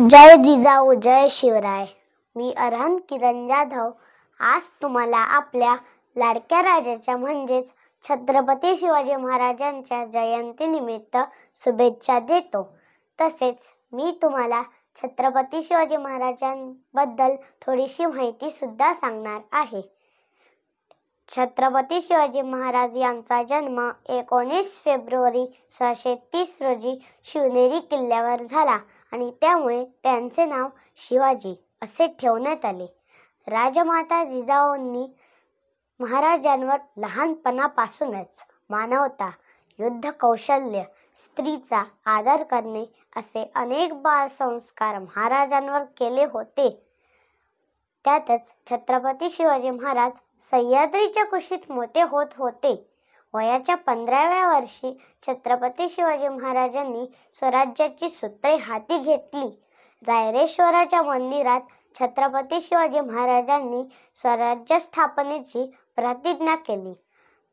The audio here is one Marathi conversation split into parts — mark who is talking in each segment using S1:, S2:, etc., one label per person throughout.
S1: जय जिजाऊ जय शिवराय। मी अरहंत किरण जाधव आज तुम्हाला आपल्या लाडक्या राजाच्या म्हणजेच छत्रपती शिवाजी महाराजांच्या जयंतीनिमित्त शुभेच्छा देतो। तसेच मी तुम्हाला छत्रपती शिवाजी महाराजांबद्दल थोडीशी माहिती सुद्धा सांगणार आहे। छत्रपती शिवाजी महाराज यांचा जन्म 19 फेब्रुवारी 1630 रोजी शिवनेरी किल्ल्यावर झाला आणि त्यामुळे त्यांचे नाव शिवाजी असे ठेवण्यात आले। राजमाता जिजाऊंनी महाराजांवर लहानपणापासूनच मानवता, युद्ध कौशल्य, स्त्रीचा आदर करणे असे अनेक बालसंस्कार महाराजांवर केले होते। त्यातच छत्रपती शिवाजी महाराज सह्याद्रीच्या कुशीत मोठे होत होते। वयाच्या 15व्या वर्षी छत्रपती शिवाजी महाराजांनी स्वराज्याची सूत्रे हाती घेतली। रायरेश्वराच्या मंदिरात छत्रपती शिवाजी महाराजांनी स्वराज्य स्थापनेची प्रतिज्ञा केली।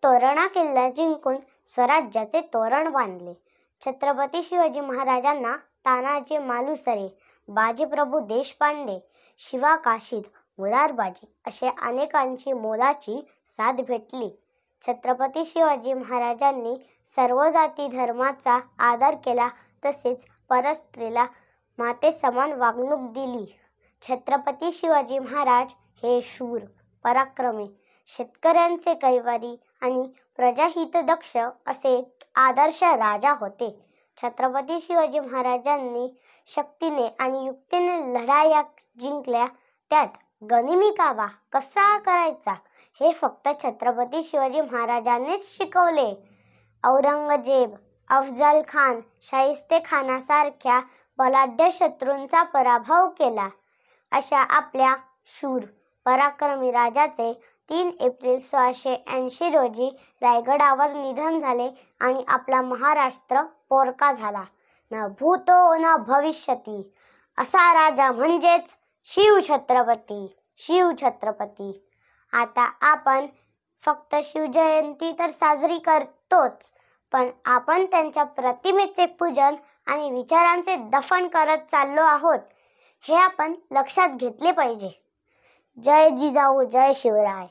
S1: तोरणा किल्ला जिंकून स्वराज्याचे तोरण बांधले। छत्रपती शिवाजी महाराजांना तानाजी मालुसरे, बाजीप्रभू देशपांडे, शिवा काशीद, मुरारबाजी अशा अनेकांची मोलाची साथ भेटली। छत्रपती शिवाजी महाराजांनी सर्व जाती धर्माचा आदर केला, तसेच परस्त्रीला मातेसमान वागणूक दिली। छत्रपती शिवाजी महाराज हे शूर, पराक्रमी, शेतकऱ्यांचे कैवारी आणि प्रजाहितदक्ष असे एक आदर्श राजा होते। छत्रपती शिवाजी महाराजांनी शक्तीने आणि युक्तीने लढाया जिंकल्या। त्यात गनिमी काबा कसा करायचा हे फक्त छत्रपती शिवाजी महाराजांनीच शिकवले। औरंगजेब, अफजल खान, शाहिस्ते खानासारख्या बलाढ्य शत्रूंचा पराभव केला। अशा आपल्या शूर, पराक्रमी राजाचे 3 एप्रिल 1680 रोजी रायगडावर निधन झाले आणि आपला महाराष्ट्र पोरका झाला। न भूतो न भविष्यती असा राजा म्हणजेच शिवछत्रपती। शिवछत्रपती। आता आपण फक्त शिवजयंती तर साजरी करतोच, पण आपण त्यांच्या प्रतिमेचे पूजन आणि विचारांचे दफन करत चाललो आहोत, हे आपण लक्षात घेतले पाहिजे। जय जिजाऊ जय शिवराय।